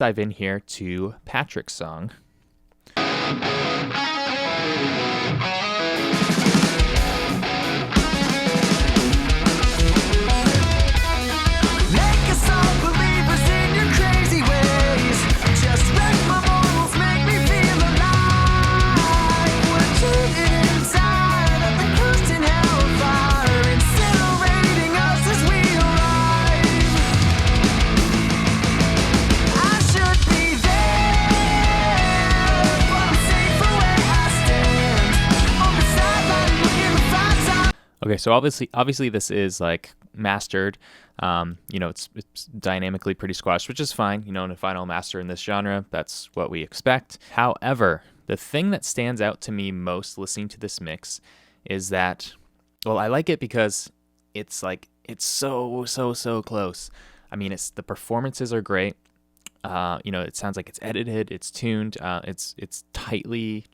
Dive in here to Patrick's song. Okay, so obviously this is like mastered. It's dynamically pretty squashed, which is fine. In a final master in this genre, that's what we expect. However, the thing that stands out to me most listening to this mix is that, well, I like it because it's so close. I mean, the performances are great. It sounds like it's edited, it's tuned, it's tightly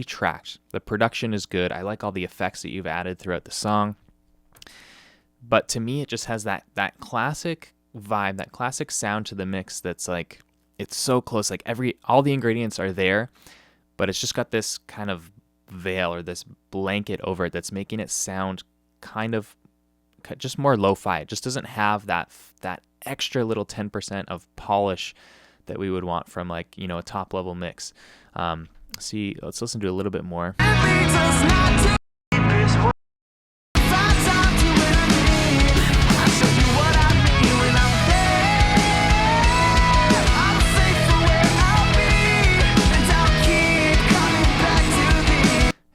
tracked. The production is good. I like all the effects that you've added throughout the song. But to me, it just has that classic vibe, that classic sound to the mix that's like, it's so close. Like all the ingredients are there, but it's just got this kind of veil or this blanket over it that's making it sound kind of just more lo-fi. It just doesn't have that extra little 10% of polish that we would want from a top level mix. Let's listen to a little bit more.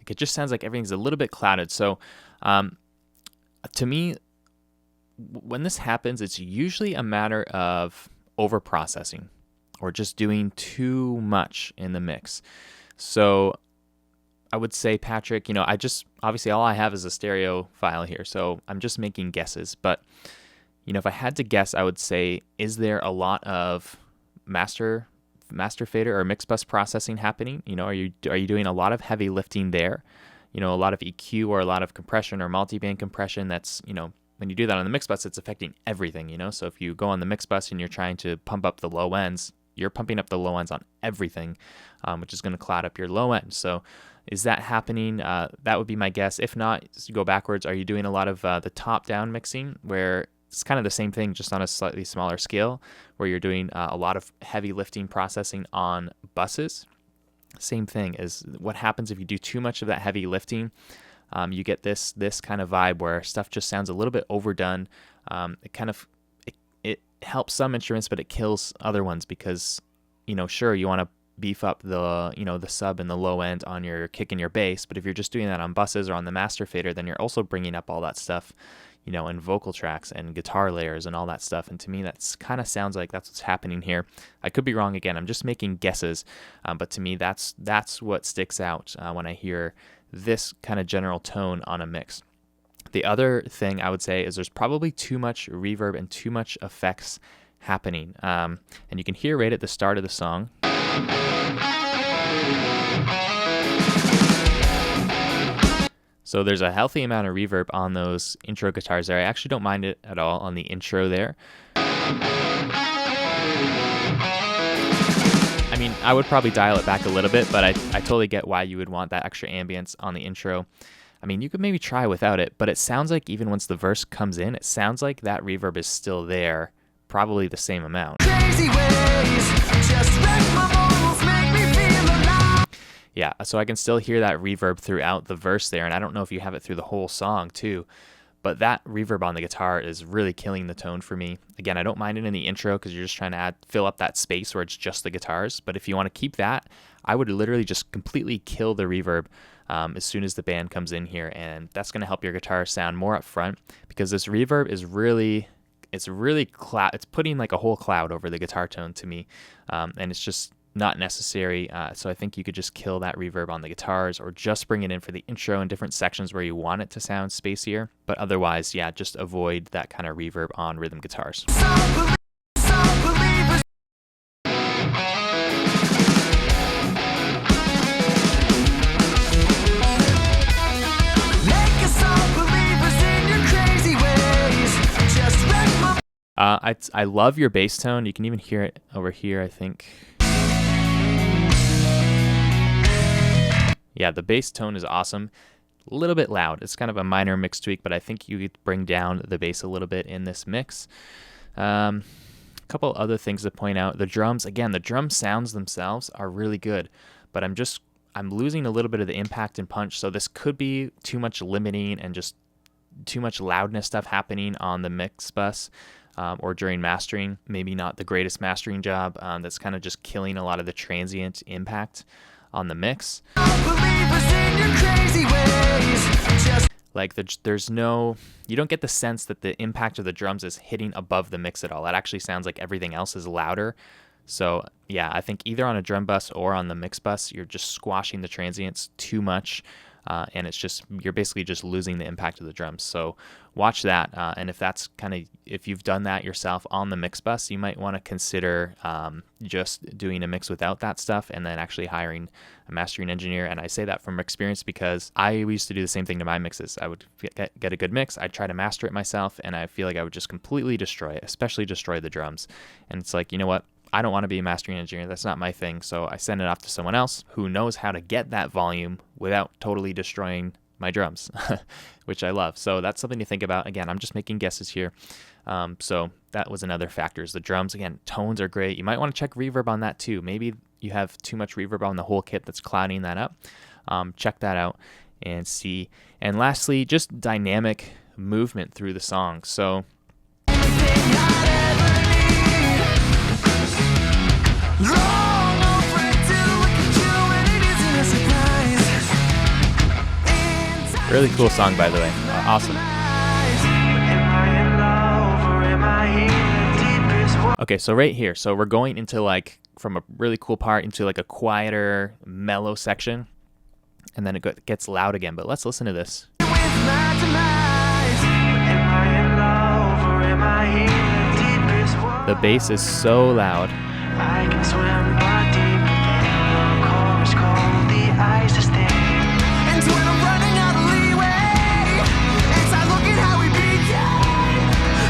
It just sounds like everything's a little bit clouded. So to me, when this happens, it's usually a matter of over-processing or just doing too much in the mix. So I would say, Patrick, obviously all I have is a stereo file here, so I'm just making guesses. But, if I had to guess, I would say, is there a lot of master fader or mix bus processing happening? Are you doing a lot of heavy lifting there? A lot of EQ or a lot of compression or multiband compression that's, when you do that on the mix bus, it's affecting everything, So if you go on the mix bus and you're trying to pump up the low ends, you're pumping up the low ends on everything, which is going to cloud up your low end. So is that happening? That would be my guess. If not, you go backwards. Are you doing a lot of the top-down mixing where it's kind of the same thing, just on a slightly smaller scale, where you're doing a lot of heavy lifting processing on buses? Same thing is what happens if you do too much of that heavy lifting. You get this kind of vibe where stuff just sounds a little bit overdone. It helps some instruments, but it kills other ones because, sure, you want to beef up the sub and the low end on your kick and your bass, but if you're just doing that on buses or on the master fader, then you're also bringing up all that stuff, and vocal tracks and guitar layers and all that stuff. And to me, that's kind of sounds like that's what's happening here. I could be wrong again. I'm just making guesses, but to me, that's what sticks out when I hear this kind of general tone on a mix. The other thing I would say is there's probably too much reverb and too much effects happening. And you can hear right at the start of the song. So there's a healthy amount of reverb on those intro guitars there. I actually don't mind it at all on the intro there. I mean, I would probably dial it back a little bit, but I totally get why you would want that extra ambience on the intro. I mean, you could maybe try without it, but it sounds like even once the verse comes in, it sounds like that reverb is still there, probably the same amount. Crazy ways, just wreck my morals, make me feel alive. Yeah, so I can still hear that reverb throughout the verse there, and I don't know if you have it through the whole song too, but that reverb on the guitar is really killing the tone for me. Again, I don't mind it in the intro because you're just trying to fill up that space where it's just the guitars, but if you want to keep that, I would literally just completely kill the reverb as soon as the band comes in here, and that's going to help your guitar sound more up front because this reverb is it's putting like a whole cloud over the guitar tone to me, and it's just not necessary. So I think you could just kill that reverb on the guitars or just bring it in for the intro in different sections where you want it to sound spacier, but otherwise, yeah, just avoid that kind of reverb on rhythm guitars. I love your bass tone. You can even hear it over here, I think. Yeah, the bass tone is awesome. A little bit loud. It's kind of a minor mix tweak, but I think you could bring down the bass a little bit in this mix. A couple other things to point out. The drums, again, the drum sounds themselves are really good, but I'm losing a little bit of the impact and punch, so this could be too much limiting and just too much loudness stuff happening on the mix bus. Or during mastering, maybe not the greatest mastering job. That's kind of just killing a lot of the transient impact on the mix. Like there's no, you don't get the sense that the impact of the drums is hitting above the mix at all. It actually sounds like everything else is louder. So yeah, I think either on a drum bus or on the mix bus, you're just squashing the transients too much. And it's just, you're basically just losing the impact of the drums. So watch that. And if you've done that yourself on the mix bus, you might want to consider just doing a mix without that stuff and then actually hiring a mastering engineer. And I say that from experience because I used to do the same thing to my mixes. I would get a good mix. I'd try to master it myself, and I feel like I would just completely destroy it, especially destroy the drums. And it's like, you know what? I don't want to be a mastering engineer. That's not my thing. So I send it off to someone else who knows how to get that volume without totally destroying my drums, which I love. So that's something to think about. Again, I'm just making guesses here. So that was another factor is the drums. Again, tones are great. You might want to check reverb on that too. Maybe you have too much reverb on the whole kit that's clouding that up. Check that out and see. And lastly, just dynamic movement through the song. So really cool song, by the way. Awesome. Okay, so right here, so we're going into like from a really cool part into like a quieter, mellow section, and then it gets loud again. But let's listen to this. The bass is so loud. I can swim but deep within the chorus cold, the ice is thin. And when I'm running out of leeway, it's I look at how we began.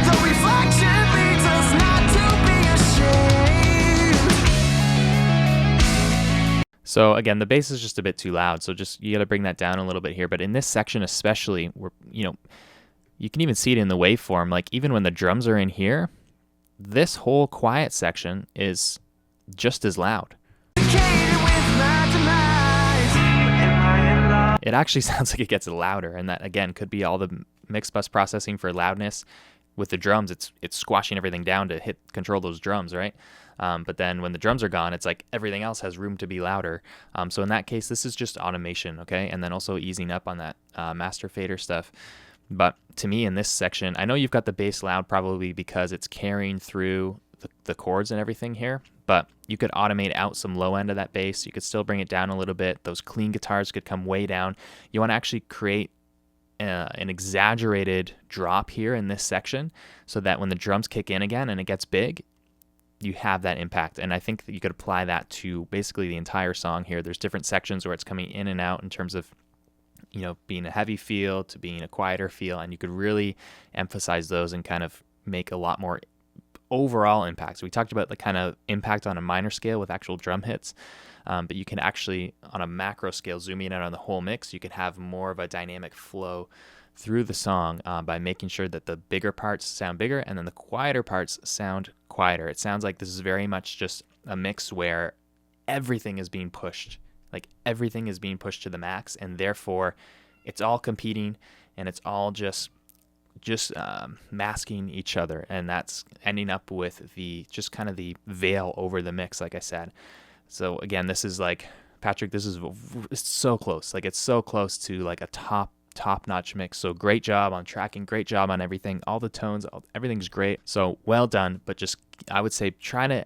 The reflection leads us not to be ashamed. So again, the bass is just a bit too loud, so just you got to bring that down a little bit here. But in this section especially, you can even see it in the waveform. Like even when the drums are in here, this whole quiet section is just as loud. It actually sounds like it gets louder, and that again could be all the mix bus processing for loudness. With the drums, it's squashing everything down to control those drums, right? But then when the drums are gone, it's like everything else has room to be louder. So in that case, this is just automation, okay? And then also easing up on that master fader stuff. But to me, in this section, I know you've got the bass loud probably because it's carrying through the chords and everything here, but you could automate out some low end of that bass. You could still bring it down a little bit. Those clean guitars could come way down. You want to actually create an exaggerated drop here in this section so that when the drums kick in again and it gets big, you have that impact. And I think that you could apply that to basically the entire song here. There's different sections where it's coming in and out in terms of being a heavy feel to being a quieter feel, and you could really emphasize those and kind of make a lot more overall impact. So we talked about the kind of impact on a minor scale with actual drum hits, but you can actually, on a macro scale, zooming out on the whole mix, you can have more of a dynamic flow through the song by making sure that the bigger parts sound bigger and then the quieter parts sound quieter. It sounds like this is very much just a mix where everything is being pushed. Like everything is being pushed to the max, and therefore it's all competing and it's all just masking each other, and that's ending up with the just kind of the veil over the mix, like I said. So again, this is like, Patrick, it's so close. Like it's so close to like a top-notch mix. So great job on tracking, great job on everything, all the tones, everything's great. So well done, but just I would say try to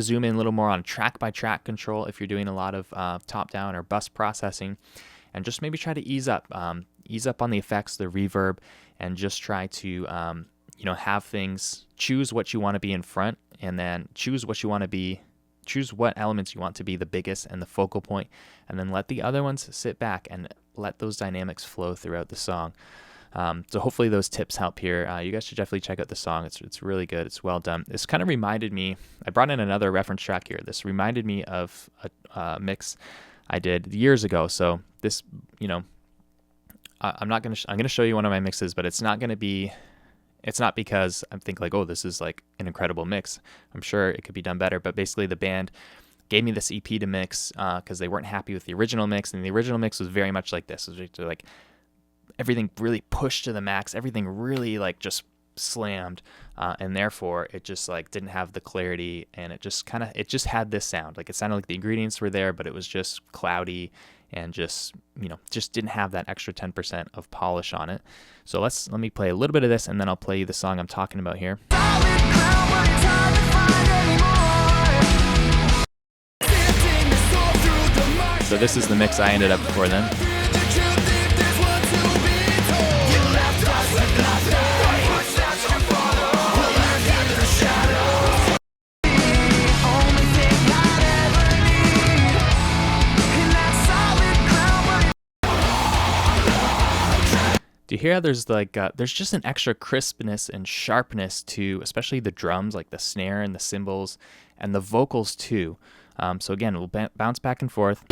zoom in a little more on track by track control if you're doing a lot of top down or bus processing, and just maybe try to ease up on the effects, the reverb, and just try to have things, choose what you want to be in front, and then choose what elements you want to be the biggest and the focal point, and then let the other ones sit back and let those dynamics flow throughout the song. So hopefully those tips help here. You guys should definitely check out the song. It's really good. It's well done. This kind of reminded me, I brought in another reference track here. This reminded me of a mix I did years ago. So this, I'm going to show you one of my mixes, but it's not because I think like, oh, this is like an incredible mix. I'm sure it could be done better, but basically the band gave me this EP to mix because they weren't happy with the original mix, and the original mix was very much like this. It was like everything really pushed to the max, everything really like just slammed, and therefore it just like didn't have the clarity, and it just had this sound. Like it sounded like the ingredients were there, but it was just cloudy and just didn't have that extra 10% of polish on it. So let me play a little bit of this, and then I'll play you the song I'm talking about here. So this is the mix I ended up before then. Do you hear how there's there's just an extra crispness and sharpness to especially the drums, like the snare and the cymbals and the vocals too. So again, we'll bounce back and forth.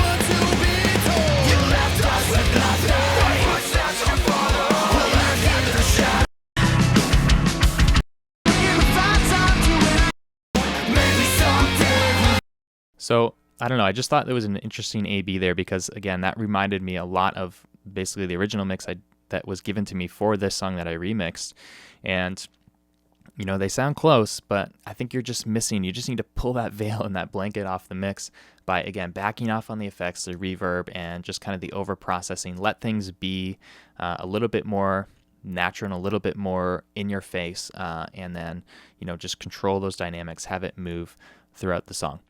So I don't know, I just thought there was an interesting A-B there because again, that reminded me a lot of basically the original mix that was given to me for this song that I remixed. And they sound close, but I think you just need to pull that veil and that blanket off the mix by, again, backing off on the effects, the reverb, and just kind of the over-processing. Let things be a little bit more natural and a little bit more in your face, and then, just control those dynamics, have it move throughout the song.